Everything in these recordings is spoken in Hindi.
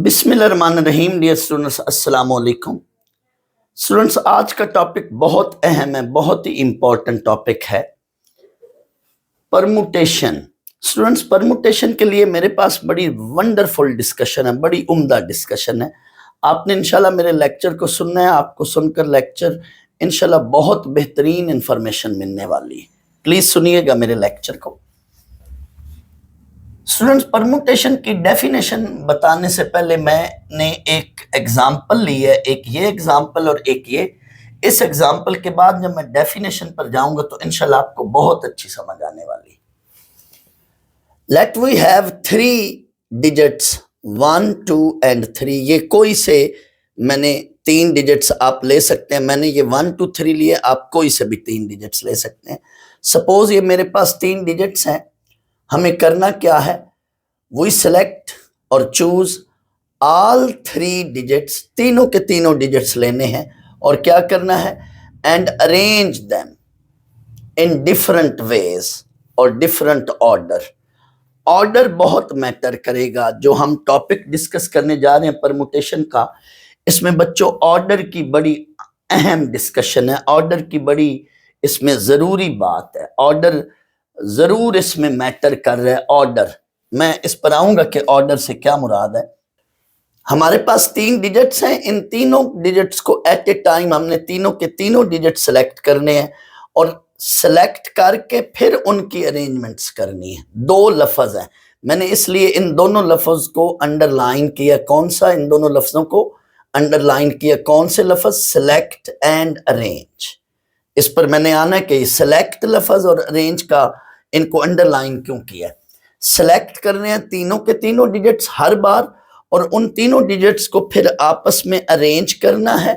बिस्मिल्लाहिर्रहमानिर्रहीम। डियर स्टूडेंट्स, अस्सलाम वालेकुम। स्टूडेंट्स, आज का टॉपिक बहुत अहम है, बहुत ही इंपॉर्टेंट टॉपिक है, परमुटेशन। स्टूडेंट्स, परमुटेशन के लिए मेरे पास बड़ी वंडरफुल डिस्कशन है, बड़ी उम्दा डिस्कशन है। आपने इंशाल्लाह मेरे लेक्चर को सुनना है। आपको सुनकर लेक्चर इंशाल्लाह बहुत बेहतरीन इंफॉर्मेशन मिलने वाली है। प्लीज सुनिएगा मेरे लेक्चर को। स्टूडेंट्स, परमुटेशन की डेफिनेशन बताने से पहले मैंने एक एग्जाम्पल ली है, एक ये एग्जाम्पल और एक ये। इस एग्जाम्पल के बाद जब मैं डेफिनेशन पर जाऊंगा तो इंशाल्लाह आपको बहुत अच्छी समझ आने वाली। Let we have 3 digits 1, 2 and 3। ये कोई से मैंने 3 डिजिट्स आप ले सकते हैं। मैंने ये 1, 2, 3 लिए, आप कोई से भी 3 डिजिट्स ले सकते हैं। सपोज ये मेरे पास 3 डिजिट्स हैं। हमें करना क्या है? वी सेलेक्ट और चूज ऑल 3 डिजिट्स, तीनों के तीनों डिजिट्स लेने हैं और क्या करना है? And arrange them in different ways और डिफरेंट ऑर्डर। ऑर्डर बहुत मैटर करेगा। जो हम टॉपिक डिस्कस करने जा रहे हैं परमुटेशन का, इसमें बच्चों ऑर्डर की बड़ी अहम डिस्कशन है। ऑर्डर की बड़ी इसमें जरूरी बात है। ऑर्डर जरूर इसमें मैटर कर रहा है। ऑर्डर, मैं इस पर आऊंगा कि ऑर्डर से क्या मुराद है। हमारे पास 3 डिजिट्स हैं। इन तीनों डिजिट्स को एट ए टाइम हमने तीनों के तीनों डिजिट सेलेक्ट करने हैं और सेलेक्ट करके फिर उनकी अरेंजमेंट्स करनी है। 2 लफ्ज हैं, मैंने इसलिए इन दोनों लफ्ज को अंडरलाइन किया। कौन सा? इन दोनों लफ्जों को अंडरलाइन किया। कौन से लफ्ज? Select and arrange. इस पर मैंने आना है कि सेलेक्ट लफ्ज और अरेंज का इनको अंडरलाइन क्यों किया। सेलेक्ट करने हैं तीनों के तीनों डिजिट्स हर बार और उन तीनों डिजिट्स को फिर आपस में अरेंज करना है।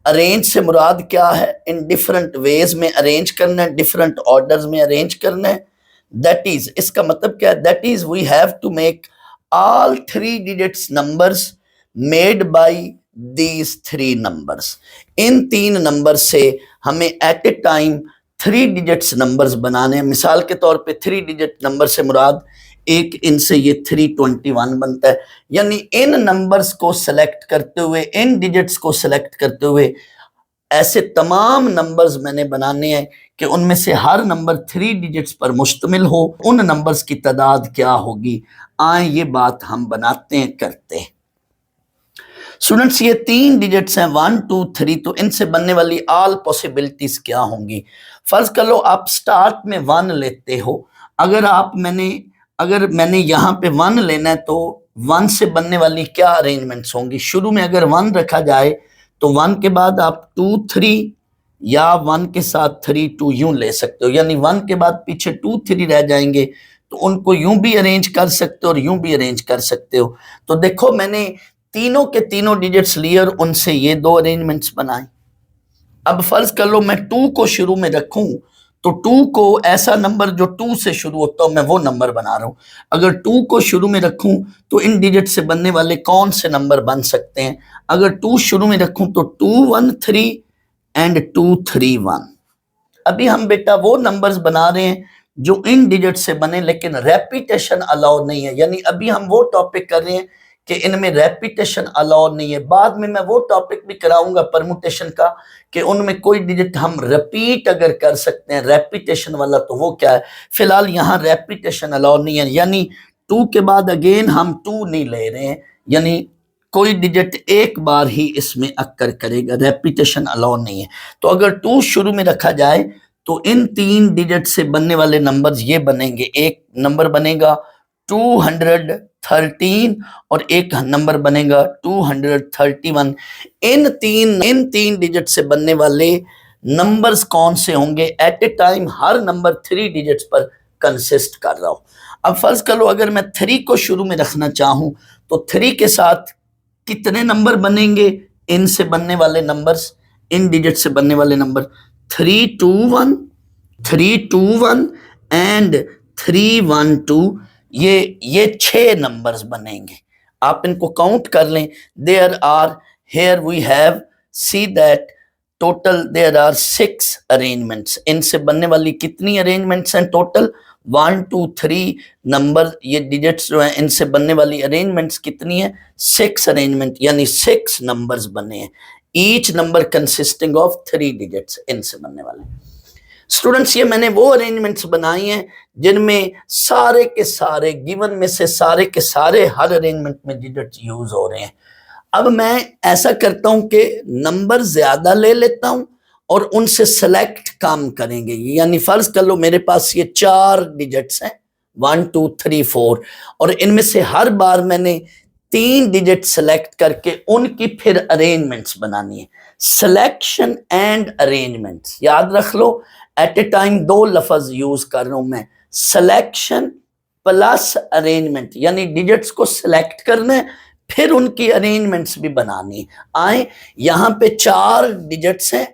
अरेंज से मुराद क्या है? इन डिफरेंट वेज में अरेंज करना है, डिफरेंट ऑर्डर्स में अरेंज करना है। दैट इज, इसका मतलब क्या है? That is we have to make all 3 digits numbers made by these 3 numbers. इन 3 नंबर से हमें at a time 3 digits numbers बनाने हैं। मिसाल के तौर पे 3 डिजिट नंबर से मुराद एक इनसे ये 321 बनता है। यानी इन नंबर्स को सेलेक्ट करते हुए, इन डिजिट्स को सेलेक्ट करते हुए ऐसे तमाम नंबर्स मैंने बनाने हैं कि उनमें से हर नंबर 3 डिजिट्स पर मुश्तमिल हो। उन नंबर्स की तादाद क्या होगी? आए ये बात हम बनाते हैं, करते हैं। स्टूडेंट्स, ये 3 डिजिट्स हैं 1, 2, 3। तो इनसे बनने वाली ऑल पॉसिबिलिटीज क्या होंगी? फर्ज कर लो आप स्टार्ट में 1 लेते हो। अगर मैंने यहाँ पे 1 लेना है तो 1 से बनने वाली क्या अरेंजमेंट्स होंगी? शुरू में अगर 1 रखा जाए तो 1 के बाद आप 2, 3 या 1 के साथ 3, 2 यूं ले सकते हो। यानी 1 के बाद पीछे 2, 3 रह जाएंगे तो उनको यूं भी अरेंज कर सकते हो और यूं भी अरेंज कर सकते हो। तो देखो, मैंने तीनों के तीनों डिजिट्स लिए और उनसे ये 2 अरेंजमेंट्स बनाए। अब फर्ज कर लो मैं 2 को शुरू में रखूं तो 2 को ऐसा नंबर जो 2 से शुरू होता हो, मैं वो नंबर बना रहा हूं। अगर 2 को शुरू में रखूं तो इन डिजिट से बनने वाले कौन से नंबर बन सकते हैं? अगर 2 शुरू में रखूं तो 2, 1, 3 एंड 2, 3, 1। अभी हम बेटा वो नंबर्स बना रहे हैं जो इन डिजिट से बने, लेकिन रेपिटेशन अलाउ नहीं है। यानी अभी हम वो टॉपिक कर रहे हैं कि इनमें रेपिटेशन अलाउ नहीं है। बाद में मैं वो टॉपिक भी कराऊंगा परमुटेशन का कि उनमें कोई डिजिट हम रिपीट अगर कर सकते हैं, रेपिटेशन वाला, तो वो क्या है। फिलहाल यहाँ रेपिटेशन अलाउ नहीं है। यानी 2 के बाद अगेन हम 2 नहीं ले रहे हैं। यानी कोई डिजिट एक बार ही इसमें अक्कर करेगा, रेपिटेशन अलाउ नहीं है। तो अगर 2 शुरू में रखा जाए तो इन 3 डिजिट से बनने वाले नंबर्स ये बनेंगे। एक नंबर बनेगा 213 और एक नंबर बनेगा 231। इन तीन डिजिट से बनने वाले नंबर्स कौन से होंगे? एट ए टाइम हर नंबर 3 डिजिट्स पर कंसिस्ट कर रहा हो। अब फर्ज करो अगर मैं 3 को शुरू में रखना चाहूं तो 3 के साथ कितने नंबर बनेंगे? इनसे बनने वाले नंबर्स, इन डिजिट से बनने वाले नंबर 321, 321 एंड 312। ये 6 नंबर्स बनेंगे। आप इनको काउंट कर लें। There are, here we have, see that total there are 6 arrangements. इनसे बनने वाली कितनी अरेंजमेंट्स हैं टोटल? 1 2 3 नंबर, ये डिजिट्स जो हैं, इनसे बनने वाली अरेंजमेंट्स कितनी है? 6 अरेंजमेंट, यानी 6 नंबर्स बने हैं। Each number consisting of 3 digits, इनसे बनने वाले। स्टूडेंट्स, ये मैंने वो अरेंजमेंट्स बनाई हैं जिनमें सारे के सारे गिवन में से सारे के सारे हर अरेंजमेंट में डिजिट्स यूज हो रहे हैं। अब मैं ऐसा करता हूं कि नंबर ज्यादा ले लेता हूं और उनसे सेलेक्ट काम करेंगे। यानी फर्ज कर लो मेरे पास ये 4 डिजिट्स हैं, 1 2 3 4, और इनमें से हर बार मैंने 3 डिजिट सेलेक्ट करके उनकी फिर अरेंजमेंट्स बनानी है। सिलेक्शन एंड अरेंजमेंट्स याद रख लो, एट ए टाइम 2 लफ्ज यूज कर रहा हूं मैं, सिलेक्शन प्लस अरेंजमेंट, यानी डिजिट्स को सिलेक्ट करना है फिर उनकी अरेंजमेंट्स भी बनानी। आए, यहां पे 4 डिजिट्स हैं,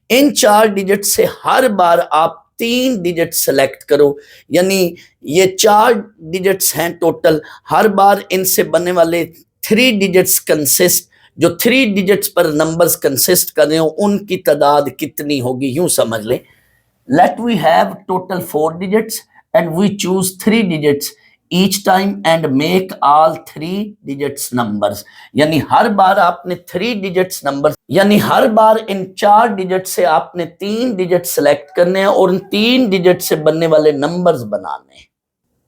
इन 4 डिजिट से हर बार आप 3 डिजिट सेलेक्ट करो, यानी ये 4 डिजिट्स हैं टोटल। हर बार इनसे बनने वाले 3 डिजिट्स कंसिस्ट, जो 3 डिजिट्स पर नंबर्स कंसिस्ट कर रहे हो उनकी तादाद कितनी होगी, यूं समझ लें। Let we have total 4 digits and we choose 3 digits each time and make all 3 digits numbers, यानी हर बार आपने 3 digits numbers, यानी हर बार इन 4 डिजिट से आपने 3 डिजिट सेलेक्ट करने हैं और इन 3 डिजिट से बनने वाले नंबर्स बनाने हैं।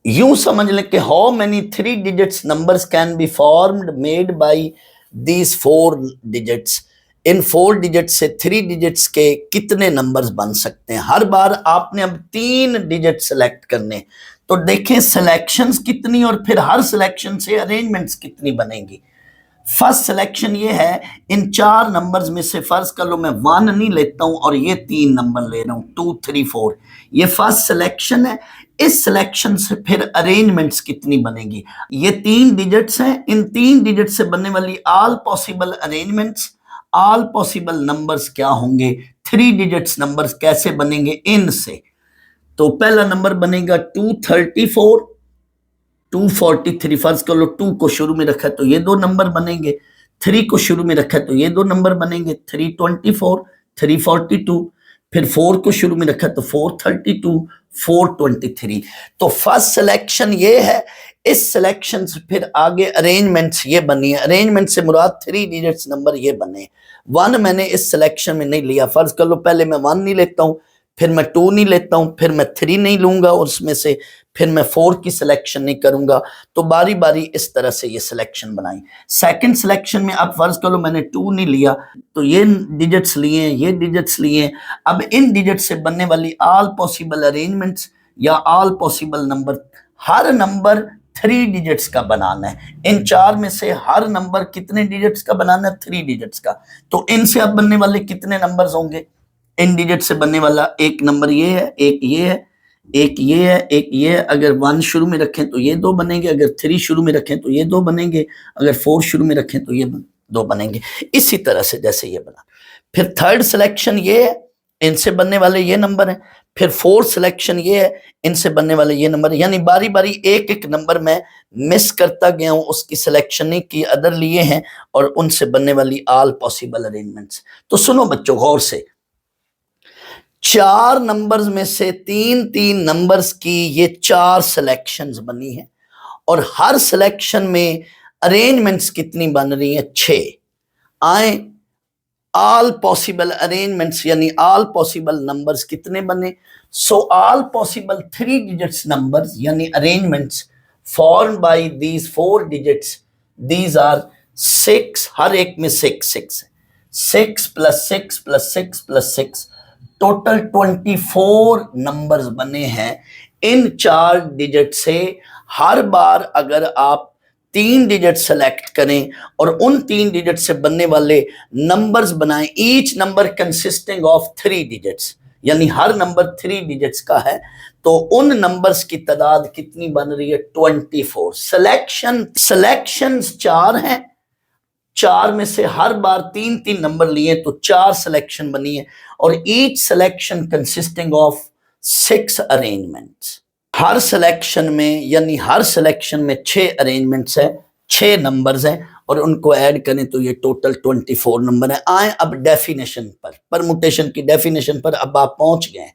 यूं समझ लें कि how many 3 digits numbers can be formed made by these 4 digits. In 4 digit से 3 डिजिट्स के कितने नंबर्स बन सकते हैं। हर बार आपने अब 3 डिजिट सेलेक्ट करने, तो देखें सिलेक्शंस कितनी और फिर हर सिलेक्शन से अरेंजमेंट्स कितनी बनेंगी। फर्स्ट सिलेक्शन ये है, इन 4 नंबर्स में से फर्ज कर लो मैं 1 नहीं लेता हूं और ये 3 नंबर ले रहा हूं, 2 3 4, ये फर्स्ट सिलेक्शन है। इस सिलेक्शन से फिर अरेंजमेंट्स कितनी बनेगी। ये 3 डिजिट्स हैं, इन 3 डिजिट से बनने वाली all possible arrangements, all possible numbers क्या होंगे, 3 डिजिट्स नंबर्स कैसे बनेंगे इनसे। तो पहला नंबर बनेगा 234, 243, फर्ज कर लो 2 को शुरू में रखा है तो ये 2 नंबर बनेंगे, 3 को शुरू में रखा है तो ये 2 नंबर बनेंगे, 324, 342, फिर 4 को शुरू में रखा है तो 432, 423। तो फर्स्ट सिलेक्शन ये है, इस सिलेक्शन से फिर आगे अरेंजमेंट्स ये बनी है। अरेंजमेंट से मुराद 3 डिजिट्स नंबर ये बने। 1 मैंने इस सिलेक्शन में नहीं लिया, फर्ज कर लो पहले मैं 1 नहीं लेता हूं, फिर मैं 2 नहीं लेता हूं, फिर मैं 3 नहीं लूंगा उसमें से, फिर मैं 4 की सिलेक्शन नहीं करूंगा। तो बारी बारी इस तरह से ये सिलेक्शन बनाई। सेकंड सिलेक्शन में अब फर्ज करो मैंने 2 नहीं लिया, तो ये डिजिट्स लिए, ये डिजिट्स लिए। अब इन डिजिट्स से बनने वाली ऑल पॉसिबल अरेंजमेंट्स या ऑल पॉसिबल नंबर, हर नंबर 3 डिजिट्स का बनाना है। इन 4 में से हर नंबर कितने डिजिट्स का बनाना है, 3 डिजिट्स का। तो इनसे अब बनने वाले कितने नंबर्स होंगे, इन डिजिट से बनने वाला एक नंबर ये है, एक ये है, एक ये है, एक ये है। अगर 1 शुरू में रखें तो ये 2 बनेंगे, अगर 3 शुरू में रखें तो ये 2 बनेंगे, अगर 4 शुरू में रखें तो ये 2 बनेंगे। इसी तरह से जैसे ये बना। फिर थर्ड सिलेक्शन ये है, इनसे बनने वाले ये नंबर है। फिर फोर्थ सिलेक्शन ये है, इनसे बनने वाले ये नंबर है। यानी बारी बारी एक एक नंबर मैं मिस करता गया हूं, उसकी सिलेक्शन नहीं की, अदर लिए हैं और उनसे बनने वाली ऑल पॉसिबल अरेंजमेंट्स। तो सुनो बच्चों गौर से, 4 नंबर्स में से 3 नंबर्स की ये 4 सिलेक्शंस बनी है और हर सिलेक्शन में अरेंजमेंट्स कितनी बन रही है, 6। आए ऑल पॉसिबल अरेंजमेंट्स यानी ऑल पॉसिबल नंबर्स कितने बने। So all possible 3 digits numbers यानी arrangements form by these 4 digits, these are 6, हर एक में 6 है, 6 + 6 + 6 + 6, टोटल 24 नंबर्स बने हैं। इन 4 डिजिट से हर बार अगर आप 3 डिजिट सेलेक्ट करें और उन 3 डिजिट से बनने वाले नंबर्स बनाएं, each number consisting of 3 digits, यानी हर नंबर 3 डिजिट्स का है, तो उन नंबर्स की तादाद कितनी बन रही है, 24। सिलेक्शंस 4 हैं, 4 में से हर बार 3 नंबर लिए तो 4 सिलेक्शन बनी है और each selection consisting of 6 arrangements. Her selection में यानी हर सिलेक्शन में 6 अरेंजमेंट्स है, 6 नंबर्स हैं और उनको ऐड करें तो ये टोटल 24 नंबर है। आए अब डेफिनेशन पर, परमुटेशन की डेफिनेशन पर अब आप पहुंच गए।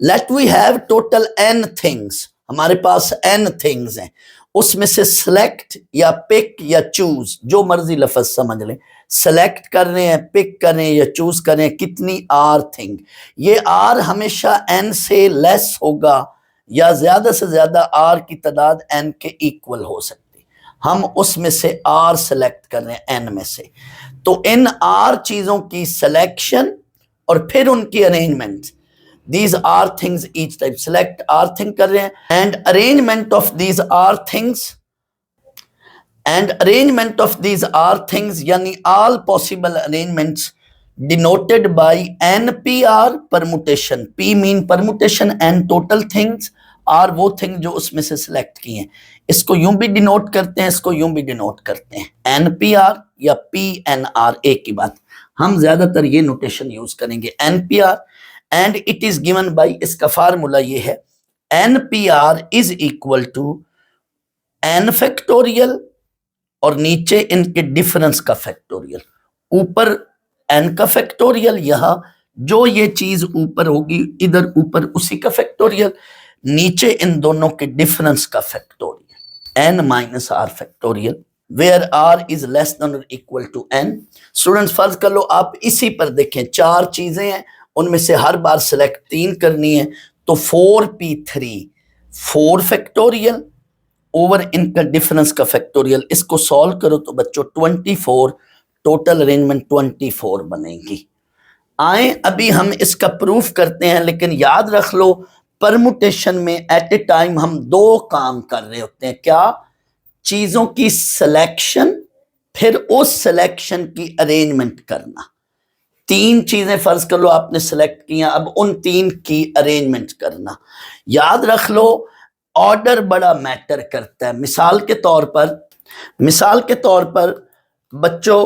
Let we have total n things, हमारे पास n थिंग्स हैं, उसमें से सिलेक्ट या पिक या चूज, जो मर्जी लफज समझ लें, सेलेक्ट कर रहे हैं, पिक कर रहे हैं या चूज कर रहे हैं, कितनी आर थिंग। ये आर हमेशा n से लेस होगा या ज्यादा से ज्यादा आर की तादाद n के इक्वल हो सकती। हम उसमें से आर सेलेक्ट कर रहे हैं n में से, तो इन आर चीजों की सिलेक्शन और फिर उनकी arrangement, these are things each type, select r thing कर रहे हैं, and arrangement of these are things, and arrangement of these are things यानी all possible arrangements denoted by npr permutation, p mean permutation and total things, r वो थिंग जो उसमें से सिलेक्ट किए हैं। इसको यूं भी डिनोट करते हैं, इसको यूं भी डिनोट करते हैं, npr या pnr, एक ही बात, हम ज्यादातर ये नोटेशन यूज करेंगे npr, and it is given by, इसका फार्मूला ये है, npr is equal to n factorial और नीचे इनके डिफरेंस का फैक्टोरियल, ऊपर n का फैक्टोरियल, यहां जो ये चीज ऊपर होगी इधर ऊपर उसी का फैक्टोरियल, नीचे इन दोनों के डिफरेंस का factorial, n minus r factorial, where r is less than or equal to n। Students फर्ज कर लो आप इसी पर देखें, 4 चीजें हैं, उनमें से हर बार सिलेक्ट 3 करनी है, तो 4p3 4 फैक्टोरियल ओवर इनका डिफरेंस का फैक्टोरियल, इसको सॉल्व करो तो बच्चों 24, टोटल अरेंजमेंट 24 बनेगी। आए अभी हम इसका प्रूफ करते हैं, लेकिन याद रख लो परमुटेशन में एट ए टाइम हम 2 काम कर रहे होते हैं। क्या? चीजों की सिलेक्शन, फिर उस सिलेक्शन की अरेंजमेंट करना। 3 चीजें फर्ज कर लो आपने सिलेक्ट किया, अब उन 3 की अरेंजमेंट करना। याद रख लो ऑर्डर बड़ा मैटर करता है। मिसाल के तौर पर बच्चों,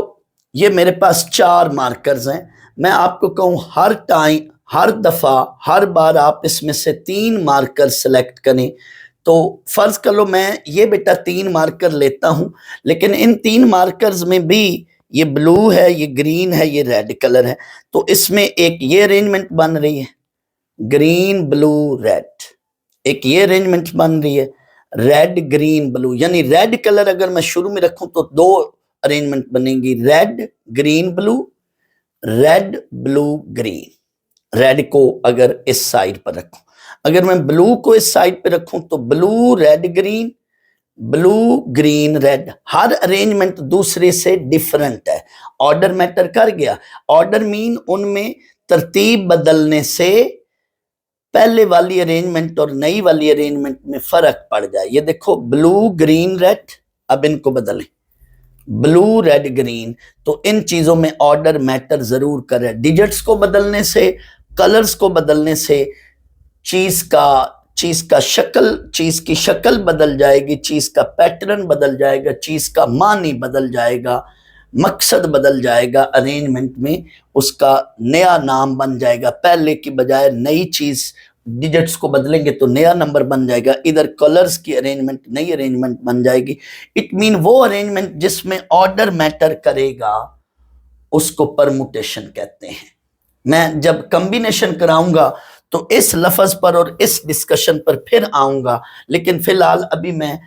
ये मेरे पास 4 मार्कर्स हैं, मैं आपको कहूं हर टाइम, हर दफा, हर बार आप इसमें से 3 मार्कर सिलेक्ट करें, तो फर्ज कर लो मैं ये बेटा 3 मार्कर लेता हूं, लेकिन इन 3 मार्कर्स में भी ये ब्लू है, ये ग्रीन है, ये रेड कलर है, तो इसमें एक ये अरेंजमेंट बन रही है ग्रीन ब्लू रेड, एक ये अरेंजमेंट बन रही है रेड ग्रीन ब्लू, यानी रेड कलर अगर मैं शुरू में रखूं तो 2 अरेंजमेंट बनेंगी, red green blue, red blue green. Red को अगर इस साइड पर रखूं, अगर मैं ब्लू को इस साइड पर रखूं तो blue red green, blue green red. हर अरेंजमेंट दूसरे से डिफरेंट है, ऑर्डर मैटर कर गया। ऑर्डर मीन उनमें तरतीब बदलने से पहले वाली अरेंजमेंट और नई वाली अरेंजमेंट में फर्क पड़ जाए। ये देखो ब्लू ग्रीन रेड, अब इनको बदलें ब्लू रेड ग्रीन, तो इन चीजों में ऑर्डर मैटर जरूर करे। डिजिट्स को बदलने से, कलर्स को बदलने से चीज की शक्ल बदल जाएगी, चीज का पैटर्न बदल जाएगा, चीज का मानी बदल जाएगा, मकसद बदल जाएगा, अरेंजमेंट में उसका नया नाम बन जाएगा। पहले की बजाय नई चीज, डिजिट्स को बदलेंगे तो नया नंबर बन जाएगा, इधर कलर्स की अरेंजमेंट नई अरेंजमेंट बन जाएगी। इट मीन वो अरेंजमेंट जिसमें ऑर्डर मैटर करेगा उसको परमुटेशन कहते हैं। मैं जब कॉम्बिनेशन कराऊंगा तो इस लफ्ज पर और इस डिस्कशन पर फिर आऊंगा, लेकिन फिलहाल अभी मैं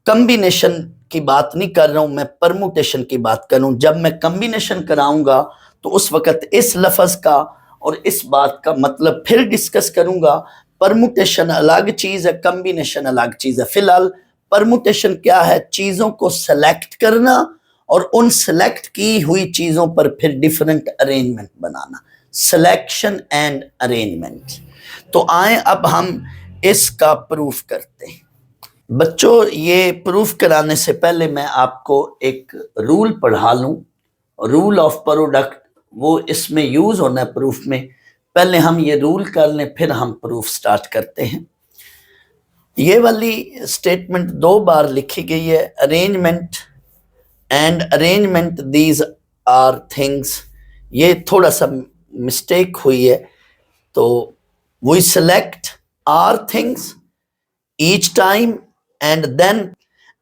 कॉम्बिनेशन की बात नहीं कर रहा हूं, मैं परमुटेशन की बात कर रहा हूं। जब मैं कॉम्बिनेशन कराऊंगा तो उस वक्त इस लफ्ज का और इस बात का मतलब फिर डिस्कस करूंगा। परमुटेशन अलग चीज है, कॉम्बिनेशन अलग चीज है। फिलहाल परमुटेशन क्या है? चीजों को सेलेक्ट करना और उन सेलेक्ट की हुई चीजों पर फिर different arrangement banana, selection and arrangement. तो आए अब हम इसका प्रूफ करते हैं। बच्चों ये प्रूफ कराने से पहले मैं आपको एक रूल पढ़ा लूं, रूल ऑफ प्रोडक्ट, वो इसमें यूज होना है प्रूफ में। पहले हम ये रूल कर लें, फिर हम प्रूफ स्टार्ट करते हैं। ये वाली स्टेटमेंट 2 बार लिखी गई है, arrangement and arrangement these are things. ये थोड़ा सा मिस्टेक हुई है, तो we select our things each time and then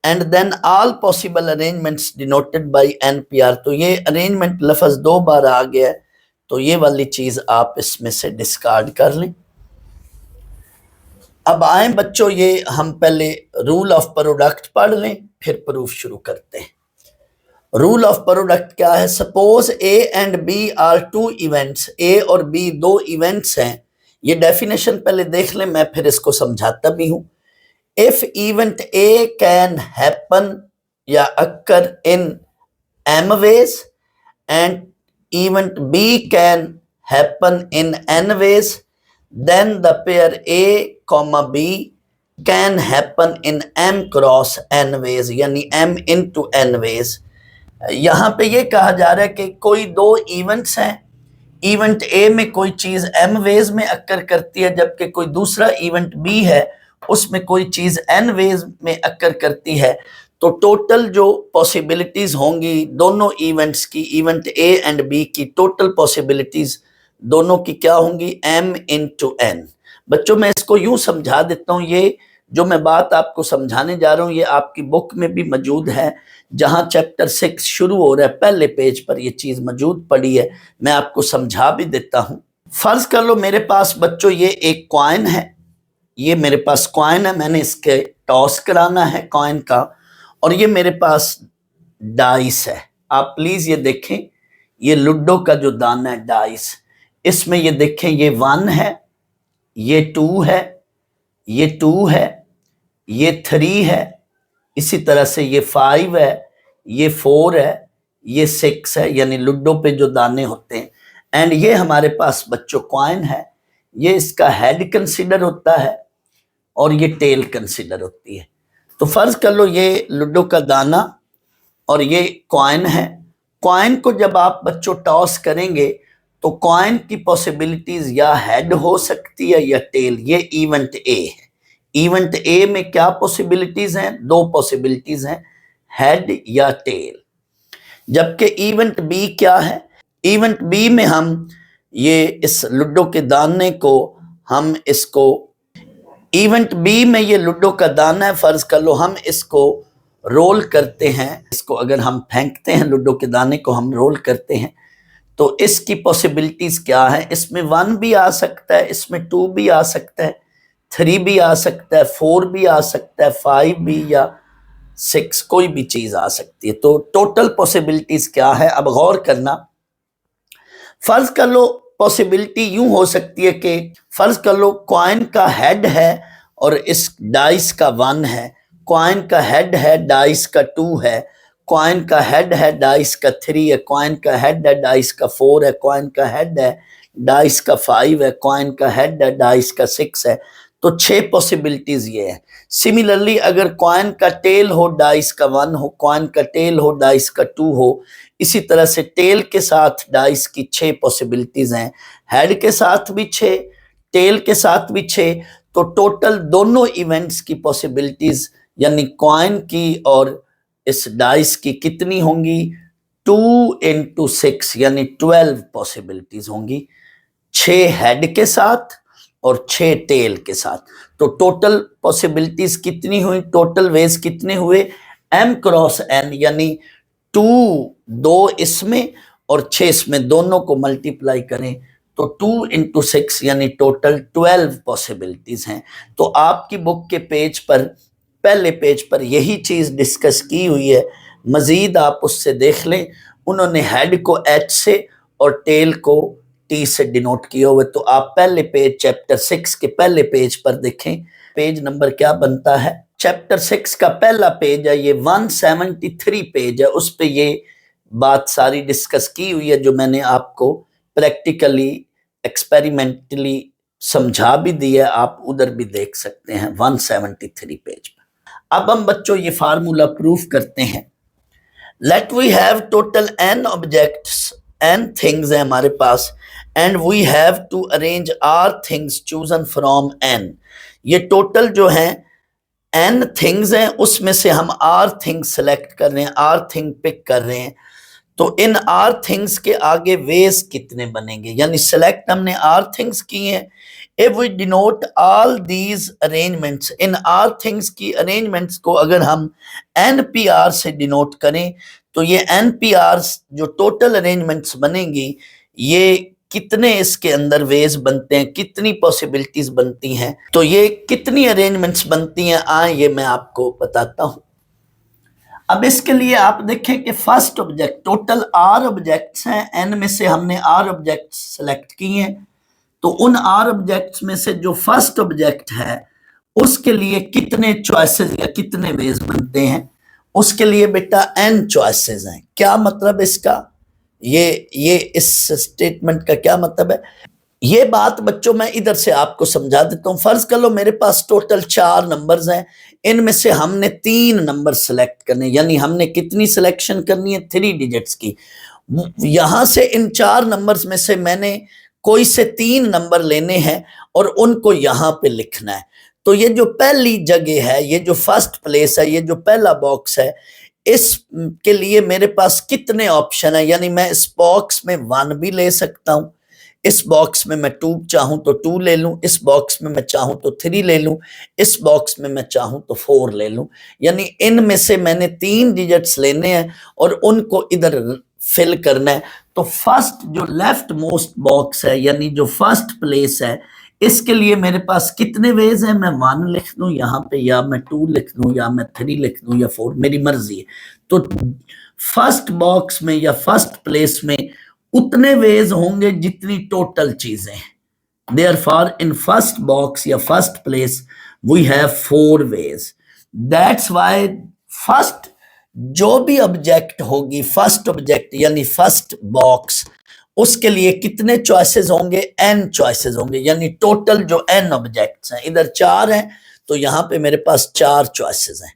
and then all possible arrangements denoted by NPR। तो ये अरेंजमेंट लफ्ज 2 बार आ गया है, तो ये वाली चीज आप इसमें से डिस्कार्ड कर लें। अब आए बच्चों, ये हम पहले रूल ऑफ प्रोडक्ट पढ़ लें, फिर प्रूफ शुरू करते हैं। रूल ऑफ प्रोडक्ट क्या है? Suppose A and B are 2 events, A और B 2 इवेंट्स हैं। ये डेफिनेशन पहले देख लें, मैं फिर इसको समझाता भी हूं। If event A can happen या occur in M ways and event B can happen in N ways, then the pair A, B can happen in M cross N ways, यानी M into N ways। यहाँ पे ये कहा जा रहा है कि कोई 2 इवेंट्स हैं, इवेंट ए में कोई चीज M वेज में अक्कर करती है, जबकि कोई दूसरा इवेंट B है उसमें कोई चीज N वेज में अक्कर करती है। तो टोटल जो पॉसिबिलिटीज होंगी दोनों इवेंट्स की, इवेंट A एंड B की टोटल पॉसिबिलिटीज दोनों की क्या होंगी? M into N। बच्चों मैं इसको यूं समझा देता हूं, ये जो मैं बात आपको समझाने जा रहा हूं ये आपकी बुक में भी मौजूद है, जहां चैप्टर 6 शुरू हो रहा है, पहले पेज पर ये चीज मौजूद पड़ी है, मैं आपको समझा भी देता हूं। फर्ज कर लो मेरे पास बच्चों ये एक कॉइन है, ये मेरे पास कॉइन है, मैंने इसके टॉस कराना है कॉइन का, और ये मेरे पास डाइस है। आप प्लीज ये देखें, ये लूडो का जो दाना है डाइस, इसमें ये देखें ये 1 है, ये 2 है, ये 2 है, ये 3 है, इसी तरह से ये 5 है, ये 4 है, ये 6 है, यानी लूडो पे जो दाने होते हैं। एंड ये हमारे पास बच्चों कॉइन है, ये इसका हेड कंसिडर होता है और ये टेल कंसिडर होती है। तो फर्ज कर लो ये लूडो का दाना और ये कॉइन है। कॉइन को जब आप बच्चों टॉस करेंगे तो कॉइन की पॉसिबिलिटीज या हेड हो सकती है या टेल। ये इवेंट ए है, इवेंट ए में क्या पॉसिबिलिटीज हैं? 2 पॉसिबिलिटीज हैं, हेड या टेल। जबकि इवेंट बी क्या है? इवेंट बी में हम ये इस लूडो के दाने को हम इसको, इवेंट बी में ये लूडो का दाना है, फर्ज कर लो हम इसको रोल करते हैं, इसको अगर हम फेंकते हैं लूडो के दाने को हम रोल करते हैं, तो इसकी पॉसिबिलिटीज क्या है? इसमें 1 भी आ सकता है, इसमें 2 भी आ सकता है, 3 भी आ सकता है, 4 भी आ सकता है, 5 भी या 6 कोई भी चीज आ सकती है। तो टोटल पॉसिबिलिटीज क्या है? अब गौर करना, फर्ज कर लो पॉसिबिलिटी यूं हो सकती है कि फर्ज कर लो कॉइन का हेड है और इस डाइस का 1 है, कॉइन का हेड है, डाइस का 2 है, कॉइन का हेड है, डाइस का 3 है, कॉइन का हेड है, डाइस का 4 है, कॉइन का हेड है, डाइस का 5 है, कॉइन का हेड है, डाइस का 6 है। तो 6 पॉसिबिलिटीज ये है। सिमिलरली अगर कॉइन का टेल हो, डाइस का 1 हो, कॉइन का टेल हो, डाइस का 2 हो, इसी तरह से टेल के साथ डाइस की 6 पॉसिबिलिटीज हैं, हेड के साथ भी 6, टेल के साथ भी 6। तो टोटल दोनों इवेंट्स की पॉसिबिलिटीज यानी कॉइन की और इस डाइस की कितनी होंगी? 2 into 6 यानी 12 पॉसिबिलिटीज होंगी, 6 हेड के साथ और 6 टेल के साथ। तो टोटल पॉसिबिलिटीज कितनी हुई? टोटल वेज कितने हुए? M क्रॉस N, यानी 2 इसमें और 6 इसमें, दोनों को मल्टीप्लाई करें तो 2 into 6 यानी टोटल 12 पॉसिबिलिटीज हैं। तो आपकी बुक के पेज पर, पहले पेज पर यही चीज डिस्कस की हुई है, मजीद आप उससे देख लें। उन्होंने हेड को H से और टेल को T से डिनोट किया हुआ, तो आप पहले पेज चैप्टर 6 के पहले पेज पर देखें। पेज नंबर क्या बनता है? चैप्टर 6 का पहला पेज है, ये 173 पेज है, उस पे ये बात सारी डिस्कस की हुई है जो मैंने आपको प्रैक्टिकली एक्सपेरिमेंटली समझा भी दिया, आप उधर भी देख सकते हैं 173 पेज पर। अब हम बच्चों ये फार्मूला प्रूफ करते हैं। Let we have total n objects, n things है हमारे पास, and we have to arrange r things chosen from n। ये टोटल जो है n थिंग्स हैं, उसमें से हम r थिंग सेलेक्ट कर रहे हैं, r थिंग पिक कर रहे हैं। तो इन आर थिंग्स के आगे वेज कितने बनेंगे, यानी सेलेक्ट हमने आर थिंग्स किए हैं। If we denote all these arrangements, इन आर थिंग्स की अरेंजमेंट्स को अगर हम एनपीआर से डिनोट करें तो ये एनपीआर जो टोटल अरेंजमेंट्स बनेंगी, ये कितने इसके अंदर वेज बनते हैं, कितनी पॉसिबिलिटीज बनती हैं, तो ये कितनी अरेंजमेंट्स बनती हैं, आए ये मैं आपको बताता हूं। अब इसके लिए आप देखें कि first object, total r objects हैं, एन में से हमने आर ऑब्जेक्ट्स सेलेक्ट किए हैं, तो उन आर ऑब्जेक्ट्स में से जो फर्स्ट ऑब्जेक्ट है उसके लिए कितने चॉइसेस या कितने वेज बनते हैं, उसके लिए बेटा एन चॉइसेस हैं। क्या मतलब इसका, ये इस स्टेटमेंट का क्या मतलब है, ये बात बच्चों मैं इधर से आपको समझा देता हूं। फर्ज कर लो मेरे पास टोटल 4 नंबर्स हैं, इनमें से हमने 3 नंबर सेलेक्ट करने, यानी हमने कितनी सिलेक्शन करनी है, 3 डिजिट्स की। यहां से इन 4 नंबर्स में से मैंने कोई से 3 नंबर लेने हैं और उनको यहां पे लिखना है। तो ये जो पहली जगह है, ये जो फर्स्ट प्लेस है, ये जो पहला बॉक्स है, इसके लिए मेरे पास कितने ऑप्शन है, यानी मैं इस बॉक्स में 1 भी ले सकता हूं, इस बॉक्स में मैं 2 चाहूं तो 2 ले लूं, इस बॉक्स में मैं चाहूं तो 3 ले लूं, इस बॉक्स में मैं चाहूं तो 4 ले लूं। यानी इनमें से मैंने 3 डिजिट्स लेने हैं और उनको इधर फिल करना है। तो फर्स्ट जो लेफ्ट मोस्ट बॉक्स है, यानी जो फर्स्ट प्लेस है, इसके लिए मेरे पास कितने वेज हैं, मैं 1 लिख दूं यहाँ पे, या मैं 2 लिख दूं, या मैं 3 लिख दूं, या 4, मेरी मर्जी है। तो फर्स्ट बॉक्स में या फर्स्ट प्लेस में उतने वेज होंगे जितनी टोटल चीजें हैं। Therefore, in first box या first place we have 4 ways. That's why first जो भी ऑब्जेक्ट होगी, फर्स्ट ऑब्जेक्ट यानी फर्स्ट बॉक्स, उसके लिए कितने चॉइसेस होंगे, n चॉइसेस होंगे, यानी टोटल जो n ऑब्जेक्ट्स हैं, इधर 4 हैं तो यहां पे मेरे पास 4 चॉइसेस हैं।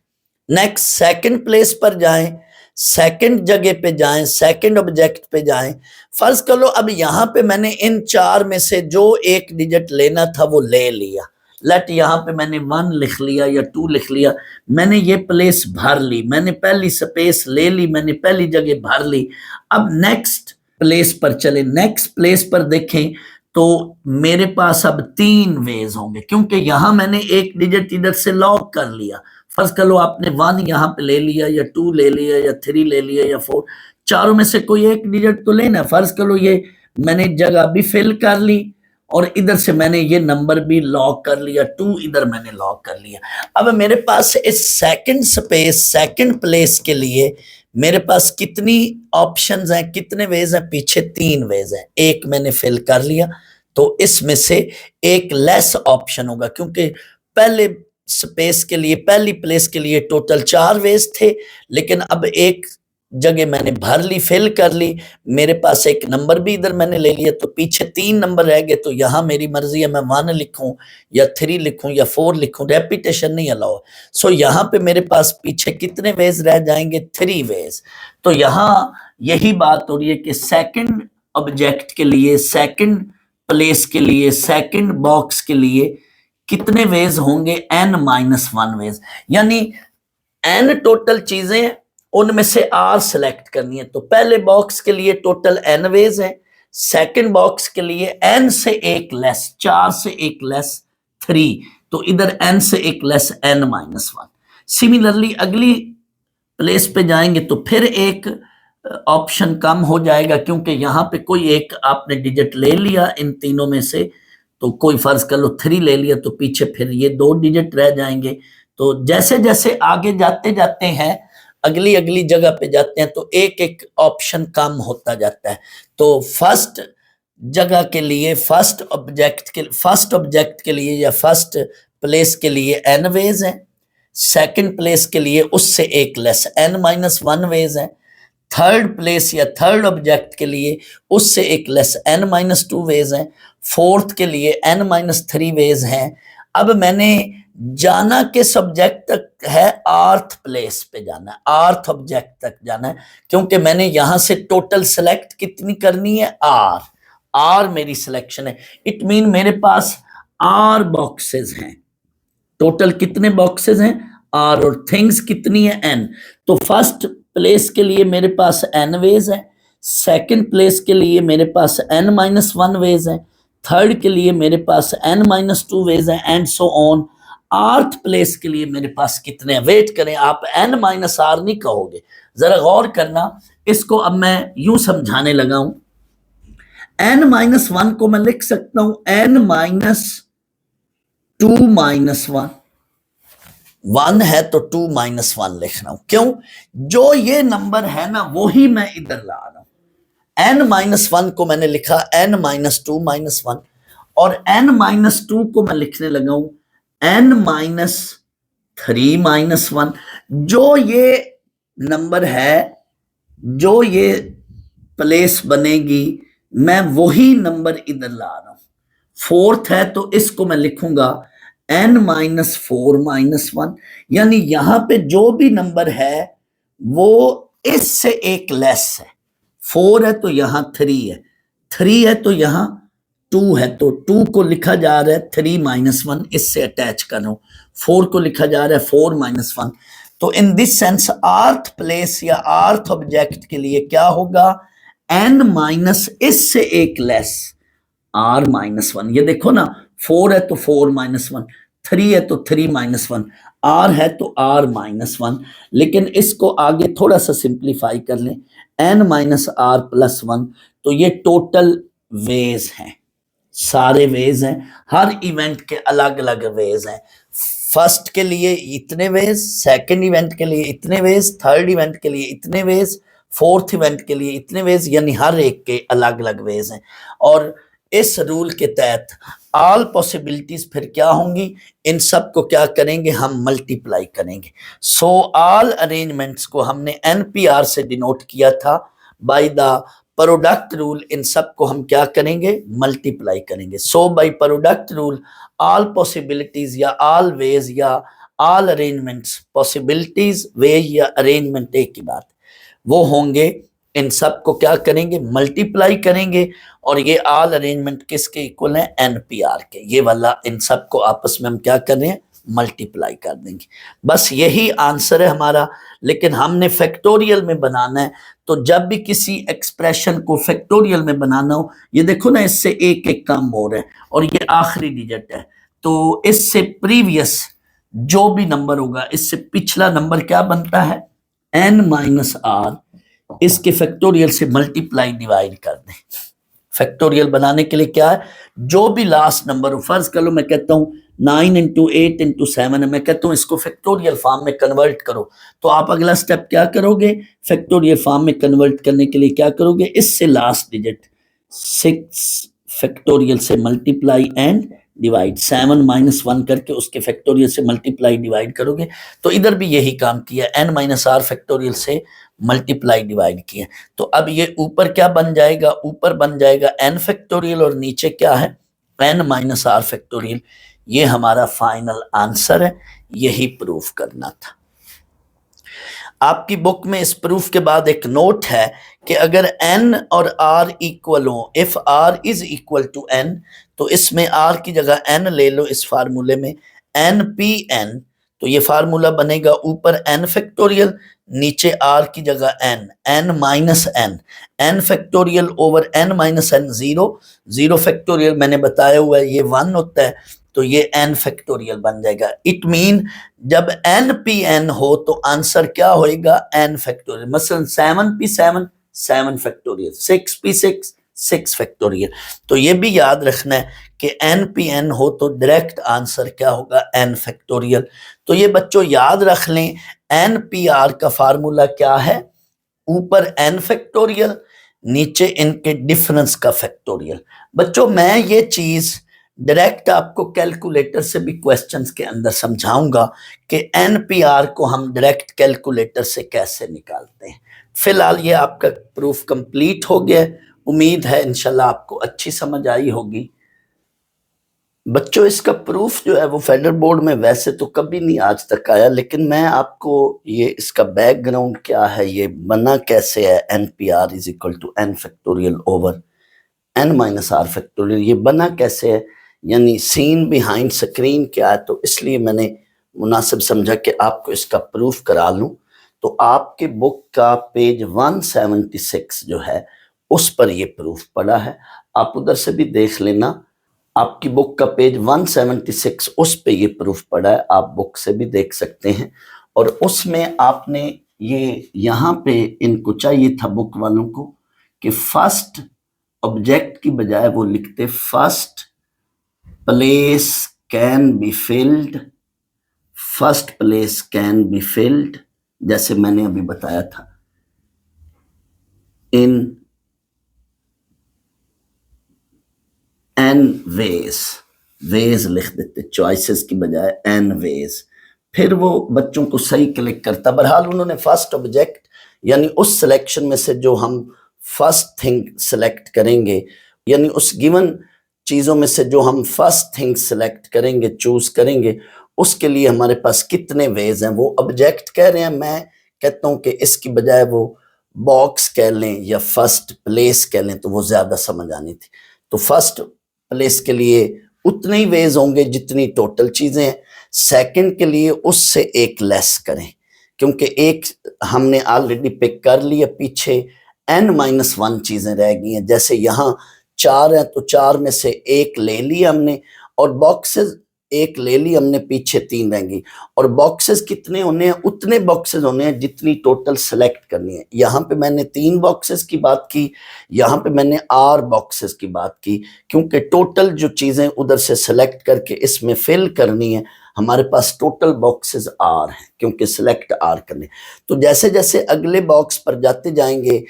नेक्स्ट सेकंड प्लेस पर जाएं, सेकंड जगह पे जाएं, सेकंड ऑब्जेक्ट पे जाएं। फर्ज कर लो अब यहां पे मैंने इन 4 में से जो एक डिजिट लेना था वो ले लिया, लेट यहां पे मैंने 1 लिख लिया या 2 लिख लिया, मैंने ये प्लेस भर ली, मैंने पहली स्पेस ले ली, मैंने पहली जगह भर ली। अब नेक्स्ट प्लेस पर चले, नेक्स्ट प्लेस पर देखें तो मेरे पास अब 3 वेज होंगे, क्योंकि यहां मैंने एक डिजिट इधर से लॉक कर लिया। फर्ज कर लो आपने 1 यहाँ पे ले लिया, या 2 ले लिया, या 3 ले लिया, या 4, चारों में से कोई एक डिजिट तो लेना। फर्ज कर लो ये मैंने जगह भी फिल कर ली और इधर से मैंने ये नंबर भी लॉक कर लिया, 2 इधर मैंने लॉक कर लिया। अब मेरे पास इस सेकंड स्पेस, सेकंड प्लेस के लिए मेरे पास कितनी ऑप्शंस हैं, कितने वेज हैं, पीछे 3 वेज हैं। एक मैंने फिल कर लिया तो इसमें से एक लेस ऑप्शन होगा, क्योंकि पहले स्पेस के लिए, पहली प्लेस के लिए टोटल 4 वेज थे, लेकिन अब एक जगह मैंने भर ली, फिल कर ली, मेरे पास एक नंबर भी इधर मैंने ले लिया, तो पीछे 3 नंबर रह गए। तो यहां मेरी मर्जी है मैं 1 लिखूं या 3 लिखूं या 4 लिखूं, रेपिटेशन नहीं अलाउ। सो यहां पे मेरे पास पीछे कितने वेज रह जाएंगे, 3 वेज। तो यहां यही बात हो रही है कि सेकंड ऑब्जेक्ट के लिए, सेकंड प्लेस के लिए, सेकंड बॉक्स के लिए कितने वेज होंगे, n-1 वेज, यानी n टोटल चीजें, उनमें से r सिलेक्ट करनी है। तो पहले बॉक्स के लिए टोटल n वेज है, सेकंड बॉक्स के लिए n से एक लेस, 4 से एक लेस 3, तो इधर n से एक लेस n-1। सिमिलरली अगली प्लेस पे जाएंगे तो फिर एक ऑप्शन कम हो जाएगा, क्योंकि यहां पे कोई एक आपने डिजिट ले लिया इन तीनों में से, तो कोई फर्ज कर लो 3 ले लिया, तो पीछे फिर ये 2 डिजिट रह जाएंगे। तो जैसे जैसे आगे जाते जाते हैं, अगली अगली जगह पे जाते हैं, तो एक एक ऑप्शन कम होता जाता है। तो फर्स्ट जगह के लिए, फर्स्ट ऑब्जेक्ट के लिए या फर्स्ट प्लेस के लिए n वेज है, सेकंड प्लेस के लिए उससे एक लेस n-1 वेज है, थर्ड प्लेस या थर्ड ऑब्जेक्ट के लिए उससे एक लेस n-2 वेज है, फोर्थ के लिए n-3 वेज हैं। अब मैंने जाना किस ऑब्जेक्ट तक है, आर्थ प्लेस पे जाना है, आर्थ ऑब्जेक्ट तक जाना है, क्योंकि मैंने यहां से टोटल सेलेक्ट कितनी करनी है, आर मेरी सिलेक्शन है। इट मीन मेरे पास आर बॉक्सेस हैं, टोटल कितने बॉक्सेस हैं, आर, और थिंग्स कितनी है, n। तो फर्स्ट प्लेस के लिए मेरे पास n वेज है, सेकंड प्लेस के लिए मेरे पास n-1 वेज है, थर्ड के लिए मेरे पास n-2 वेज है, एंड सो ऑन। आर्थ प्लेस के लिए मेरे पास कितने हैं? वेट करें, आप n-r नहीं कहोगे, जरा गौर करना। इसको अब मैं यूं समझाने लगा हूं। n-1 को मैं लिख सकता हूं n-2-1, 1 है तो 2-1 लिख रहा हूं। क्यों? जो ये नंबर है ना वही मैं इधर ला रहा हूं। n-1 को मैंने लिखा n-2-1, और n-2 को मैं लिखने लगा हूं n-3-1। जो ये नंबर है, जो ये प्लेस बनेगी, मैं वही नंबर इधर ला रहा हूं। फोर्थ है तो इसको मैं लिखूंगा n-4-1, यानी यहां पे जो भी नंबर है वो इससे एक लेस है। 4 है तो यहां 3 है, 3 है तो यहां 2 है, तो 2 को लिखा जा रहा है 3-1, इससे अटैच कर रहा हूं। 4 को लिखा जा रहा है 4-1। तो इन दिस सेंस आर्थ प्लेस या आर्थ ऑब्जेक्ट के लिए क्या होगा? n माइनस इससे एक लेस r-1। ये देखो ना, 4 है तो 4-1, 3 है तो 3-1, r है तो r-1। लेकिन इसको आगे थोड़ा सा सिंप्लीफाई कर लें, n-r+1, तो ये टोटल वेज हैं, सारे वेज हैं, हर इवेंट के अलग अलग वेज हैं। फर्स्ट के लिए इतने वेज, सेकंड इवेंट के लिए इतने वेज, थर्ड इवेंट के लिए इतने वेज, फोर्थ इवेंट के लिए इतने वेज, यानी हर एक के अलग अलग वेज हैं। और इस रूल के तहत ऑल पॉसिबिलिटीज फिर क्या होंगी? इन सब को क्या करेंगे? हम मल्टीप्लाई करेंगे। सो ऑल अरेंजमेंट्स को हमने NPR से डिनोट किया था बाय द प्रोडक्ट रूल। इन सब को हम क्या करेंगे? मल्टीप्लाई करेंगे। So by product rule all possibilities या ऑल वेज या ऑल अरेंजमेंट्स, पॉसिबिलिटीज, वे या अरेंजमेंट एक ही बात, वो होंगे। इन सब को क्या करेंगे? मल्टीप्लाई करेंगे। और ये ऑल अरेंजमेंट किसके इक्वल है? NPR के। ये वाला इन सब को आपस में हम क्या कर रहे हैं? मल्टीप्लाई कर देंगे। बस यही आंसर है हमारा। लेकिन हमने फैक्टोरियल में बनाना है, तो जब भी किसी एक्सप्रेशन को फैक्टोरियल में बनाना हो, ये देखो ना, इससे एक एक कम हो रहा है और ये आखिरी डिजिट है, तो इससे प्रीवियस जो भी नंबर होगा, इससे पिछला नंबर क्या बनता है? n-r। इसके फैक्टोरियल से मल्टीप्लाई डिवाइड कर दें। फैक्टोरियल बनाने के लिए क्या है? जो भी लास्ट नंबर हो, फर्ज कर लो मैं कहता हूं 9 इंटू 8 इंटू 7 है, मैं कहता हूं इसको फैक्टोरियल फॉर्म में कन्वर्ट करो, तो आप अगला स्टेप क्या करोगे? फैक्टोरियल फॉर्म में कन्वर्ट करने के लिए क्या करोगे? इससे लास्ट डिजिट 6 फैक्टोरियल से मल्टीप्लाई एंड डिवाइड, 7-1 करके उसके फैक्टोरियल से मल्टीप्लाई डिवाइड करोगे। तो इधर भी यही काम किया, n-r फैक्टोरियल से मल्टीप्लाई डिवाइड किया। तो अब ये ऊपर क्या बन जाएगा? ऊपर बन जाएगा n फैक्टोरियल और नीचे क्या है? n-r factorial. ये हमारा फाइनल आंसर है, यही प्रूफ करना था। आपकी बुक में इस प्रूफ के बाद एक नोट है कि अगर n और r इक्वल हो, if r is equal to n, तो इसमें r की जगह n ले लो इस फार्मूले में, npn, तो ये फार्मूला बनेगा ऊपर n फैक्टोरियल, नीचे r की जगह n factorial over n-n, 0 factorial मैंने बताया हुआ है ये 1 होता है, तो ये n फैक्टोरियल बन जाएगा। इट मीन जब npn हो तो आंसर क्या होएगा? n factorial. मसलन 7p7 7 फैक्टोरियल, 6p6 6 फैक्टोरियल। तो ये भी याद रखना है कि npn हो तो डायरेक्ट आंसर क्या होगा? n factorial. तो ये बच्चों याद रख लें, npr का फार्मूला क्या है? ऊपर n फैक्टोरियल, नीचे इनके डिफरेंस का फैक्टोरियल। बच्चों मैं ये चीज डायरेक्ट आपको कैलकुलेटर से भी क्वेश्चंस के अंदर समझाऊंगा कि NPR को हम डायरेक्ट कैलकुलेटर से कैसे निकालते हैं। फिलहाल ये आपका प्रूफ कंप्लीट हो गया। उम्मीद है इंशाल्लाह आपको अच्छी समझ आई होगी। बच्चों इसका प्रूफ जो है वो फेडरल बोर्ड में वैसे तो कभी नहीं आज तक आया, लेकिन मैं आपको ये इसका बैकग्राउंड क्या है, ये बना कैसे है, NPR is equal to n factorial over n-r factorial, ये बना कैसे है, यानी सीन बिहाइंड स्क्रीन क्या है, तो इसलिए मैंने मुनासिब समझा कि आपको इसका प्रूफ करा लूं। तो आपके बुक का पेज 176 जो है उस पर ये प्रूफ पड़ा है, आप उधर से भी देख लेना। आपकी बुक का पेज 176 उस पे ये प्रूफ पड़ा है, आप बुक से भी देख सकते हैं। और उसमें आपने ये यहाँ पे इनको चाहिए था बुक वालों को कि फर्स्ट ऑब्जेक्ट की बजाय वो लिखते first place can be field, first place can be field, जैसे मैंने अभी बताया था, इन एन वेज, वेज लिख देते चॉइसेस की बजाय एन वेज, फिर वो बच्चों को सही क्लिक करता। बहरहाल उन्होंने फर्स्ट ऑब्जेक्ट यानी उस सिलेक्शन में से जो हम फर्स्ट थिंग सिलेक्ट करेंगे, यानी उस गिवन चीज़ों में से जो हम फर्स्ट थिंग सिलेक्ट करेंगे, चूज करेंगे, उसके लिए हमारे पास कितने वेज हैं। वो ऑब्जेक्ट कह रहे हैं, मैं कहता हूँ कि इसकी बजाय वो बॉक्स कह लें या फर्स्ट प्लेस कह लें तो वो ज़्यादा समझ आनी थी। तो फर्स्ट प्लेस के लिए उतने ही वेज होंगे जितनी टोटल चीज़ें हैं। सेकंड के लिए उससे एक लेस करें, क्योंकि एक हमने ऑलरेडी पिक कर लिया, पीछे n-1 चीज़ें रह गई हैं। जैसे यहाँ 4 हैं तो 4 में से एक ले लिया हमने, और बॉक्सेस एक ले ली हमने, पीछे 3 रहेंगी। और बॉक्सेस कितने होने हैं? उतने बॉक्सेस होने हैं जितनी टोटल सेलेक्ट करनी है। यहाँ पे मैंने 3 बॉक्सेस की बात की, यहाँ पे मैंने R बॉक्सेस की बात की, क्योंकि टोटल जो चीज़ें उधर से सेलेक्ट करके इसमें फिल करनी है, हमारे पास टोटल बॉक्सेस R हैं, क्योंकि सिलेक्ट R करने। तो जैसे जैसे अगले बॉक्स पर जाते जाएंगे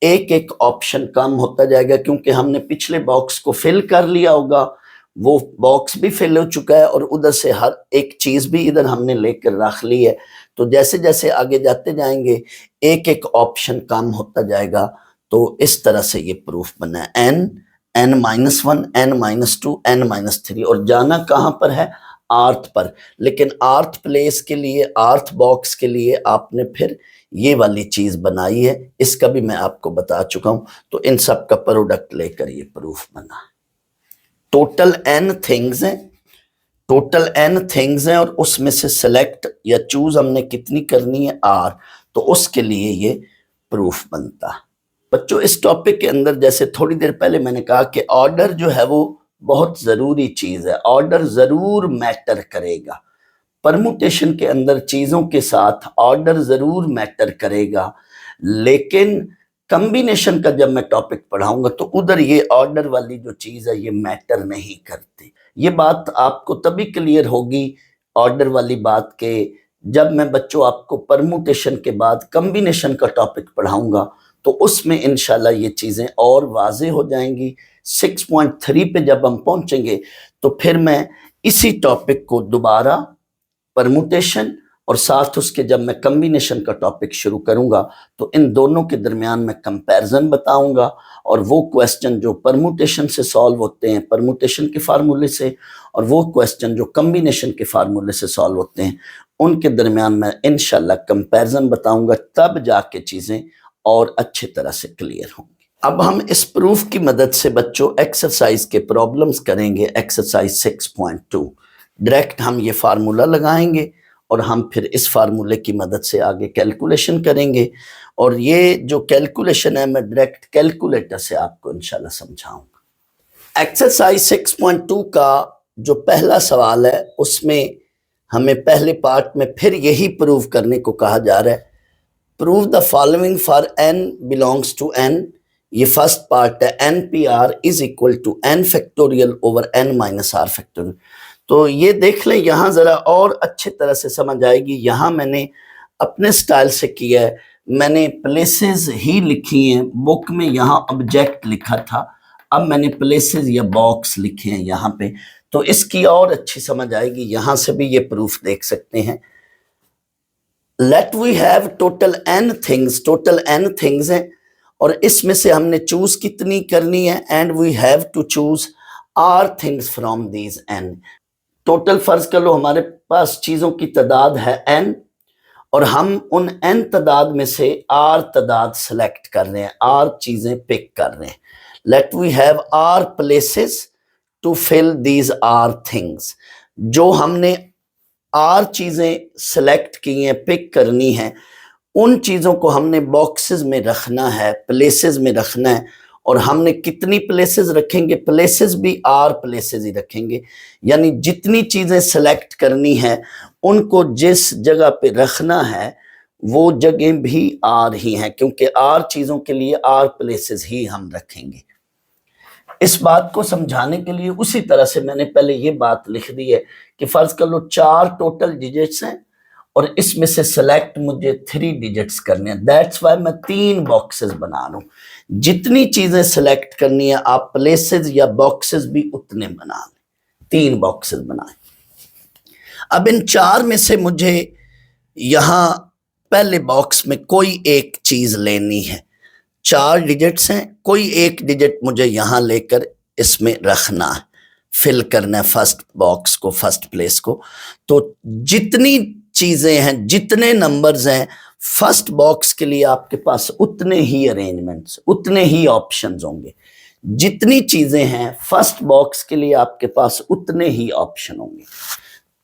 एक एक ऑप्शन कम होता जाएगा, क्योंकि हमने पिछले बॉक्स को फिल कर लिया होगा, वो बॉक्स भी फिल हो चुका है और उधर से हर एक चीज़ भी इधर हमने लेकर रख ली है। तो जैसे जैसे आगे जाते जाएंगे एक एक ऑप्शन कम होता जाएगा। तो इस तरह से ये प्रूफ बना है, n-1, n-2, n-3, और जाना कहाँ पर है? आर्थ पर। लेकिन आर्थ प्लेस के लिए, आर्थ बॉक्स के लिए आपने फिर ये वाली चीज़ बनाई है, इसका भी मैं आपको बता चुका हूँ। तो इन सब का प्रोडक्ट लेकर ये प्रूफ बना। टोटल n थिंग्स हैं, टोटल n थिंग्स हैं, और उसमें से सिलेक्ट या चूज हमने कितनी करनी है? R। तो उसके लिए ये प्रूफ बनता। बच्चों इस टॉपिक के अंदर जैसे थोड़ी देर पहले मैंने कहा कि ऑर्डर जो है वो बहुत ज़रूरी चीज़ है, ऑर्डर ज़रूर मैटर करेगा। परमुटेशन के अंदर चीज़ों के साथ ऑर्डर ज़रूर मैटर करेगा, लेकिन कम्बिनेशन का जब मैं टॉपिक पढ़ाऊंगा तो उधर ये ऑर्डर वाली जो चीज़ है ये मैटर नहीं करती। ये बात आपको तभी क्लियर होगी ऑर्डर वाली बात के जब मैं बच्चों आपको परमुटेशन के बाद कम्बिनेशन का टॉपिक पढ़ाऊंगा, तो उसमें इंशाल्लाह ये चीज़ें और वाजे हो जाएंगी। 6.3 पे जब हम पहुंचेंगे तो फिर मैं इसी टॉपिक को दोबारा परमुटेशन और साथ उसके जब मैं कम्बिनेशन का टॉपिक शुरू करूंगा तो इन दोनों के दरमियान मैं कंपैरिजन बताऊंगा, और वो क्वेश्चन जो परमुटेशन से सॉल्व होते हैं, परमुटेशन के फार्मूले से, और वो क्वेश्चन जो कम्बिनेशन के फार्मूले से सॉल्व होते हैं, उनके दरमियान मैं इंशाल्लाह कंपैरिजन बताऊंगा। तब जाके चीज़ें और अच्छी तरह से क्लियर होंगी। अब हम इस प्रूफ की मदद से बच्चों एक्सरसाइज के प्रॉब्लम्स करेंगे। एक्सरसाइज 6.2 डायरेक्ट हम ये फार्मूला लगाएंगे और हम फिर इस फार्मूले की मदद से आगे कैलकुलेशन करेंगे, और ये जो कैलकुलेशन है मैं डायरेक्ट कैलकुलेटर से आपको इंशाल्लाह समझाऊंगा। एक्सरसाइज 6.2 का जो पहला सवाल है उसमें हमें पहले पार्ट में फिर यही प्रूव करने को कहा जा रहा है। Prove the following for n belongs to n। ये फर्स्ट पार्ट है, NPR is equal to n factorial over n minus r factorial. तो ये देख लें, यहाँ ज़रा और अच्छी तरह से समझ आएगी। यहाँ मैंने अपने स्टाइल से किया है, मैंने प्लेसेस ही लिखी हैं। बुक में यहाँ ऑब्जेक्ट लिखा था, अब मैंने प्लेसेस या बॉक्स लिखे हैं यहाँ पे, तो इसकी और अच्छी समझ आएगी। यहाँ से भी ये प्रूफ देख सकते हैं। Let we have total n things, total n things हैं, और इसमें से हमने चूज कितनी करनी है? And we have to choose r things from these n। Total फर्ज कर लो हमारे पास चीज़ों की तादाद है n, और हम उन n तादाद में से r तादाद सेलेक्ट कर रहे हैं, r चीज़ें पिक कर रहे हैं। Let we have r places to fill these r things. जो हमने r चीज़ें सेलेक्ट की हैं, पिक करनी हैं, उन चीज़ों को हमने बॉक्सेस में रखना है, प्लेसेस में रखना है। और हमने कितनी प्लेसेस रखेंगे? प्लेसेस भी आर प्लेसेस ही रखेंगे, यानी जितनी चीज़ें सेलेक्ट करनी है उनको जिस जगह पे रखना है वो जगह भी आर ही हैं, क्योंकि आर चीज़ों के लिए आर प्लेसेस ही हम रखेंगे। इस बात को समझाने के लिए उसी तरह से मैंने पहले ये बात लिख दी है कि फर्ज कर लो 4 टोटल डिजिट्स हैं और इसमें से सिलेक्ट मुझे 3 डिजिट्स करने हैं। दैट्स वाई मैं 3 बॉक्सेस बना रहा हूं। जितनी चीजें सिलेक्ट करनी है आप प्लेसेस या बॉक्सेस भी उतने बना लें, 3 बॉक्सेस बनाएं। अब इन 4 में से मुझे यहां पहले बॉक्स में कोई एक चीज लेनी है। 4 डिजिट्स हैं, कोई एक डिजिट मुझे यहां लेकर इसमें रखना है, फिल करना है फर्स्ट बॉक्स को, फर्स्ट प्लेस को। तो जितनी चीजें हैं, जितने नंबर्स हैं, फर्स्ट बॉक्स के लिए आपके पास उतने ही अरेंजमेंट्स, उतने ही ऑप्शंस होंगे। जितनी चीजें हैं फर्स्ट बॉक्स के लिए आपके पास उतने ही ऑप्शन होंगे।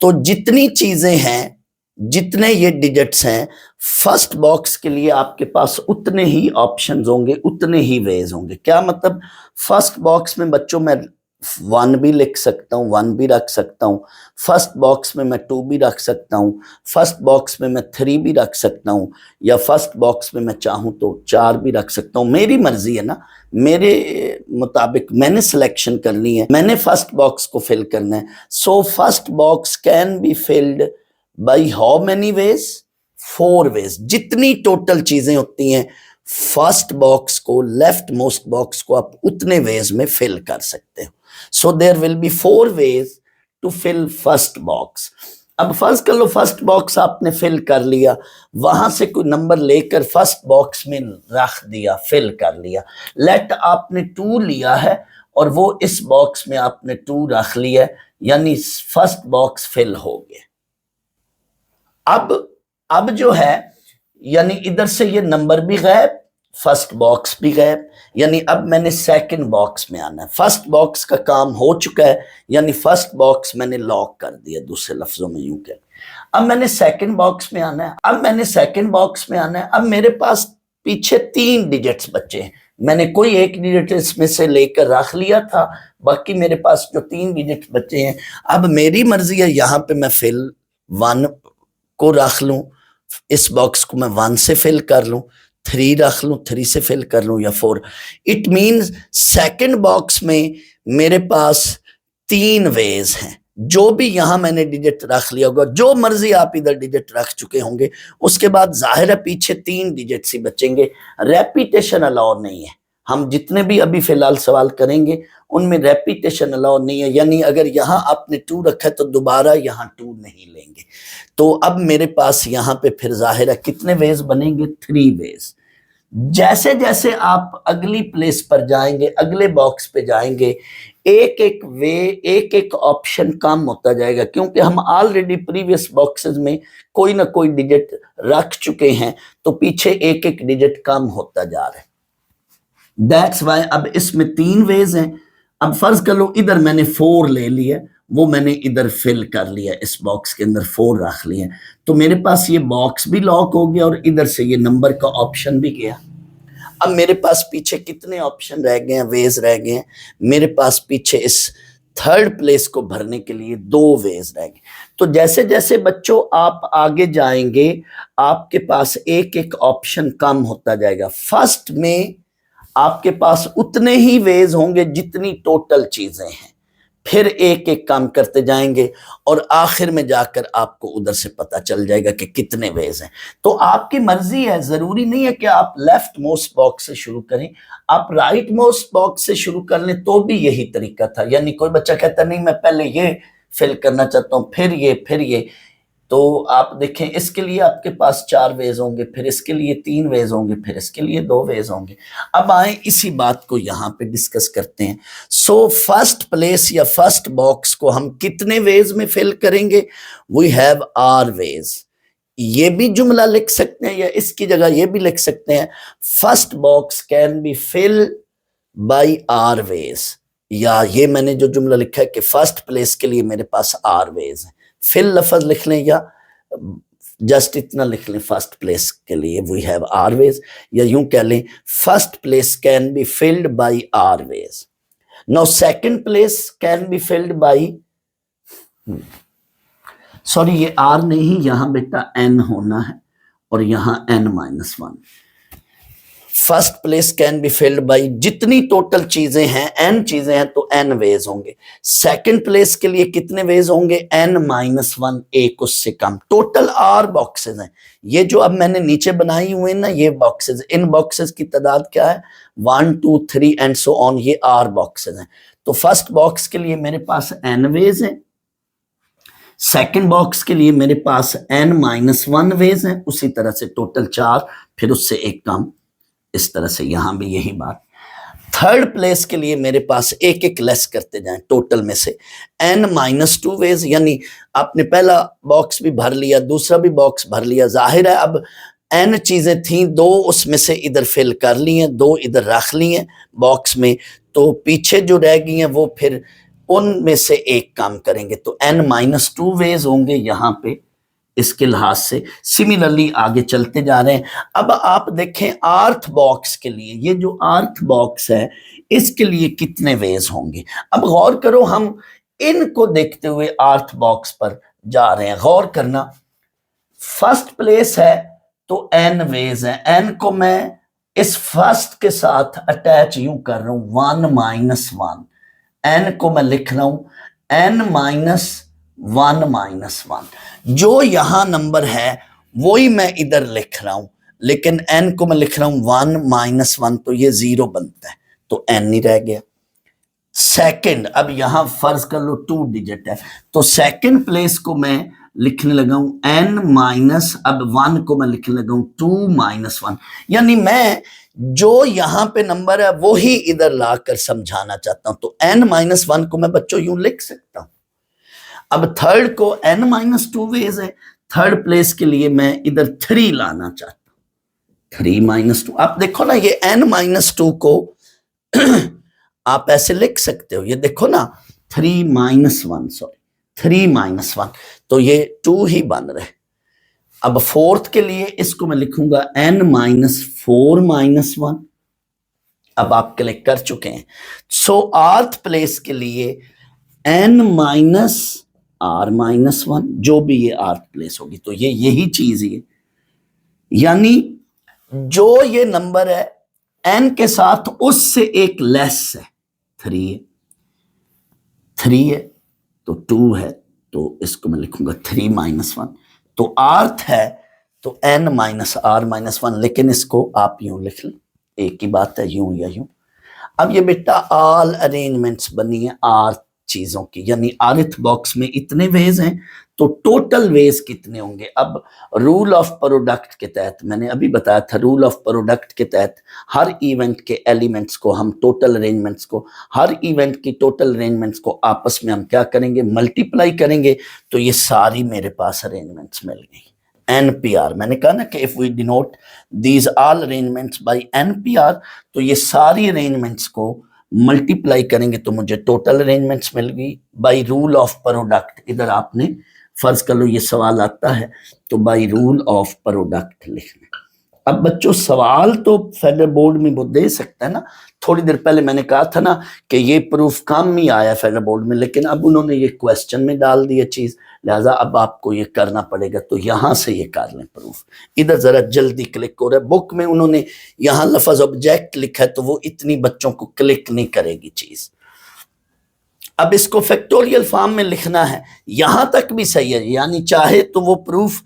तो जितनी चीजें हैं, जितने ये डिजिट्स हैं, फर्स्ट बॉक्स के लिए आपके पास उतने ही ऑप्शंस होंगे, उतने ही वेज होंगे। क्या मतलब? फर्स्ट बॉक्स में बच्चों मैं 1 भी लिख सकता हूँ, 1 भी रख सकता हूँ। फर्स्ट बॉक्स में मैं 2 भी रख सकता हूँ। फर्स्ट बॉक्स में मैं 3 भी रख सकता हूँ, या फर्स्ट बॉक्स में मैं चाहूँ तो 4 भी रख सकता हूँ। मेरी मर्जी है ना, मेरे मुताबिक मैंने सिलेक्शन करनी है, मैंने फर्स्ट बॉक्स को फिल करना है। So first box can be filled by how many ways? 4 ways. जितनी टोटल चीजें होती हैं फर्स्ट बॉक्स को, लेफ्ट मोस्ट बॉक्स को आप उतने वेज में फिल कर सकते हो। So there will be 4 ways to fill first box. अब फर्स्ट कर लो फर्स्ट बॉक्स आपने फिल कर लिया, वहां से कोई नंबर लेकर फर्स्ट बॉक्स में रख दिया, फिल कर लिया। लेट आपने 2 लिया है और वो इस बॉक्स में आपने 2 रख लिया, यानी फर्स्ट बॉक्स फिल हो गया। अब जो है, यानी इधर से ये नंबर भी गायब, फर्स्ट बॉक्स भी गायब, यानी अब मैंने सेकंड बॉक्स में आना है। फर्स्ट बॉक्स का काम हो चुका है, यानी फर्स्ट बॉक्स मैंने लॉक कर दिया, दूसरे लफ्जों में यूं कह। अब मैंने सेकंड बॉक्स में आना है। अब मेरे पास पीछे 3 डिजिट्स बचे हैं। मैंने कोई एक डिजिट इसमें से लेकर रख लिया था, बाकी मेरे पास जो 3 डिजिट बचे हैं, अब मेरी मर्जी है यहां पे मैं फिल 1 को रख लूं, इस बॉक्स को मैं 1 से फिल कर लूं, 3 रख लूं, 3 से फिल कर लूं, या 4। इट मींस सेकंड बॉक्स में मेरे पास 3 वेज हैं। जो भी यहां मैंने डिजिट रख लिया होगा, जो मर्जी आप इधर डिजिट रख चुके होंगे, उसके बाद जाहिर है पीछे 3 डिजिट्स ही बचेंगे। रेपिटेशन अलाउ नहीं है। हम जितने भी अभी फिलहाल सवाल करेंगे उनमें रेपिटेशन अलाउ नहीं है, यानी अगर यहां आपने 2 रखा है तो दोबारा यहां 2 नहीं लेंगे। तो अब मेरे पास यहां पे फिर जाहिर है कितने वेज बनेंगे? 3 वेज। जैसे जैसे आप अगली प्लेस पर जाएंगे, अगले बॉक्स पे जाएंगे, एक एक वे, एक एक ऑप्शन कम होता जाएगा, क्योंकि हम ऑलरेडी प्रीवियस बॉक्सेस में कोई ना कोई डिजिट रख चुके हैं, तो पीछे एक एक डिजिट कम होता जा रहा है। दैट्स वाई अब इसमें 3 वेज हैं। अब फर्ज कर लो इधर मैंने 4 ले लिया, वो मैंने इधर फिल कर लिया, इस बॉक्स के अंदर 4 रख लिया, तो मेरे पास ये बॉक्स भी लॉक हो गया और इधर से ये नंबर का ऑप्शन भी गया। अब मेरे पास पीछे कितने ऑप्शन रह गए हैं, वेज रह गए हैं? मेरे पास पीछे इस थर्ड प्लेस को भरने के लिए 2 वेज रह गए। तो जैसे जैसे बच्चों आप आगे जाएंगे, आपके पास एक एक ऑप्शन कम होता जाएगा। फर्स्ट में आपके पास उतने ही वेज होंगे जितनी टोटल चीजें हैं, फिर एक एक काम करते जाएंगे और आखिर में जाकर आपको उधर से पता चल जाएगा कि कितने वेज हैं। तो आपकी मर्जी है, जरूरी नहीं है कि आप लेफ्ट मोस्ट बॉक्स से शुरू करें, आप राइट मोस्ट बॉक्स से शुरू कर लें तो भी यही तरीका था। यानी कोई बच्चा कहता नहीं मैं पहले ये फिल करना चाहता हूं, फिर ये, तो आप देखें इसके लिए आपके पास 4 वेज होंगे, फिर इसके लिए 3 वेज होंगे, फिर इसके लिए 2 वेज होंगे। अब आए इसी बात को यहां पे डिस्कस करते हैं। सो फर्स्ट प्लेस या फर्स्ट बॉक्स को हम कितने वेज में फिल करेंगे? We have r ways. ये भी जुमला लिख सकते हैं या इसकी जगह ये भी लिख सकते हैं, first box can be fill by r ways, या ये मैंने जो जुमला लिखा है कि फर्स्ट प्लेस के लिए मेरे पास आर वेज है, फिल लफ्ज लिख लें या जस्ट इतना लिख लें फर्स्ट प्लेस के लिए वी हैव आर वेज, या यूं कह लें first place can be filled by r ways. Now second place can be filled by, sorry ये आर नहीं, यहां बेटा एन होना है और यहां n-1। First place can be filled by, जितनी टोटल चीजें हैं n चीजें हैं तो n वेज होंगे। सेकंड प्लेस के लिए कितने वेज होंगे, n-1, एक उससे कम। टोटल r बॉक्सेस हैं, ये जो अब मैंने नीचे बनाई हुए ना ये बॉक्सेस, इन बॉक्सेस की तादाद क्या है 1 2 3 एंड सो ऑन, ये r बॉक्सेस हैं। तो फर्स्ट बॉक्स के लिए मेरे पास n वेज है, सेकंड बॉक्स के लिए मेरे पास n-1 वेज है, उसी तरह से टोटल 4, फिर उससे एक कम, इस तरह से यहां भी यही बात। थर्ड प्लेस के लिए मेरे पास एक एक लेस करते जाएं टोटल में से n-2 वेज, यानी आपने पहला बॉक्स भी भर लिया, दूसरा भी बॉक्स भर लिया, जाहिर है अब n चीजें थी, 2 उसमें से इधर फिल कर ली हैं, 2 इधर रख ली हैं बॉक्स में, तो पीछे जो रह गई हैं वो फिर उनमें से एक काम करेंगे, तो n-2 वेज होंगे यहां पे इसके लिहाज से। सिमिलरली आगे चलते जा रहे हैं। अब आप देखें आर्थ बॉक्स के लिए, ये जो आर्थ बॉक्स है इसके लिए कितने वेज होंगे। अब गौर करो, हम इनको देखते हुए आर्थ बॉक्स पर जा रहे हैं, गौर करना। फर्स्ट प्लेस है तो n वेज है, n को मैं इस फर्स्ट के साथ अटैच यूं कर रहा हूं 1-1, n को मैं लिख रहा हूं n-1-1, जो यहां नंबर है वही मैं इधर लिख रहा हूं, लेकिन n को मैं लिख रहा हूं 1-1, तो ये 0 बनता है, तो n ही रह गया। सेकंड, अब यहां फर्ज कर लो 2 डिजिट है, तो सेकंड प्लेस को मैं लिखने लगा हूं n- अब 1 को मैं लिखने लगा हूं 2-1, यानी मैं जो यहां पे नंबर है वो ही इधर लाकर समझाना चाहता हूं, तो n-1 को मैं बच्चों यूं लिख सकता हूं। अब थर्ड को n-2 वेज है, थर्ड प्लेस के लिए मैं इधर 3 लाना चाहता हूं, 3-2। आप देखो ना ये n-2 को आप ऐसे लिख सकते हो, ये देखो ना 3-1, सॉरी 3-1, तो ये 2 ही बन रहे। अब फोर्थ के लिए इसको मैं लिखूंगा n-4-1, अब आप क्लिक कर चुके हैं। सो आर्थ प्लेस के लिए n-r-1, जो भी ये आर्थ प्लेस होगी, तो ये यही चीज है, यानी जो ये नंबर है n के साथ उससे एक लेस है, 3 है तो 2 है, तो इसको मैं लिखूंगा 3-1, तो आर्थ है तो n-r-1, लेकिन इसको आप यूं लिख लें, एक ही बात है, यूं या यूं। अब ये बेटा ऑल अरेंजमेंट्स बनी है आर्थ चीजों की, यानी आर्थ बॉक्स में इतने वेज हैं, तो टोटल वेज कितने होंगे। अब रूल ऑफ प्रोडक्ट के तहत, मैंने अभी बताया था, रूल ऑफ प्रोडक्ट के तहत हर इवेंट के एलिमेंट्स को हम टोटल अरेंजमेंट्स को, हर इवेंट की टोटल अरेंजमेंट्स को आपस में हम क्या करेंगे, मल्टीप्लाई करेंगे, तो ये सारी मेरे पास अरेंजमेंट्स मिल गई। NPR, मैंने कहा ना कि if we denote these all arrangements by NPR, तो ये सारी अरेंजमेंट्स को मल्टीप्लाई करेंगे तो मुझे टोटल अरेंजमेंट्स मिल गई बाय रूल ऑफ प्रोडक्ट। इधर आपने फर्ज कर लो ये सवाल आता है तो बाय रूल ऑफ प्रोडक्ट लिखना। अब बच्चों सवाल तो फेडरल बोर्ड में वो दे सकता है ना, थोड़ी देर पहले मैंने कहा था ना कि ये प्रूफ कम ही आया फेडरल बोर्ड में, लेकिन अब उन्होंने ये क्वेश्चन में डाल दिया चीज, लिहाजा अब आपको ये करना पड़ेगा, तो यहां से ये कर लें प्रूफ। इधर जरा जल्दी क्लिक हो रहा है, बुक में उन्होंने यहां लफ्ज ऑब्जेक्ट लिखा है तो वो इतनी बच्चों को क्लिक नहीं करेगी चीज। अब इसको फैक्टोरियल फॉर्म में लिखना है, यहां तक भी सही है, यानी चाहे तो वो प्रूफ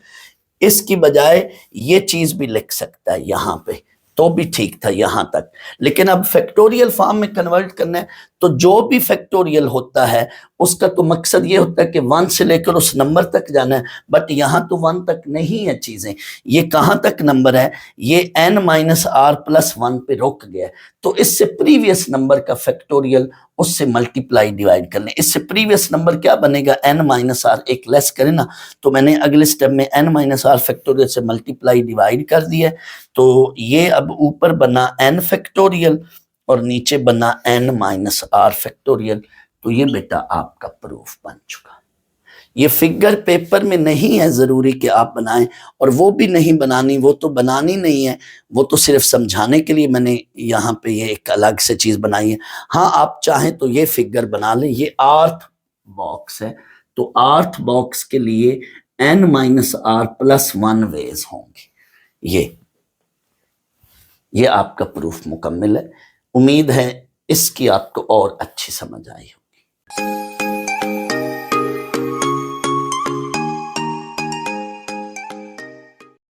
इसकी बजाय ये चीज भी लिख सकता है यहां पे, तो भी ठीक था यहां तक। लेकिन अब फैक्टोरियल फॉर्म में कन्वर्ट करना है, तो जो भी फैक्टोरियल होता है उसका तो मकसद ये होता है कि 1 से लेकर उस नंबर तक जाना है, बट यहां तो 1 तक नहीं है चीजें, ये कहां तक नंबर है, ये n-r+1 पे रुक गया, तो इससे प्रीवियस नंबर का फैक्टोरियल उससे मल्टीप्लाई डिवाइड कर लें। इससे प्रीवियस नंबर क्या बनेगा, n-r, एक लेस करें ना, तो मैंने अगले स्टेप में n-r फैक्टोरियल से मल्टीप्लाई डिवाइड कर दिया, तो ये अब ऊपर बना n फैक्टोरियल और नीचे बना n-r फैक्टोरियल, तो ये बेटा आपका प्रूफ बन चुका। ये फिगर पेपर में नहीं है ज़रूरी कि आप बनाएं, और वो भी नहीं बनानी, वो तो बनानी नहीं है, वो तो सिर्फ समझाने के लिए मैंने यहाँ पे ये एक अलग से चीज़ बनाई है। हाँ, आप चाहें तो ये फिगर बना लें। ये आर्थ बॉक्स है, तो आर्थ बॉक्स के लिए n-r+1 वेज होंगे। ये आपका प्रूफ मुकम्मल है। उम्मीद है इसकी आपको और अच्छी समझ आई होगी।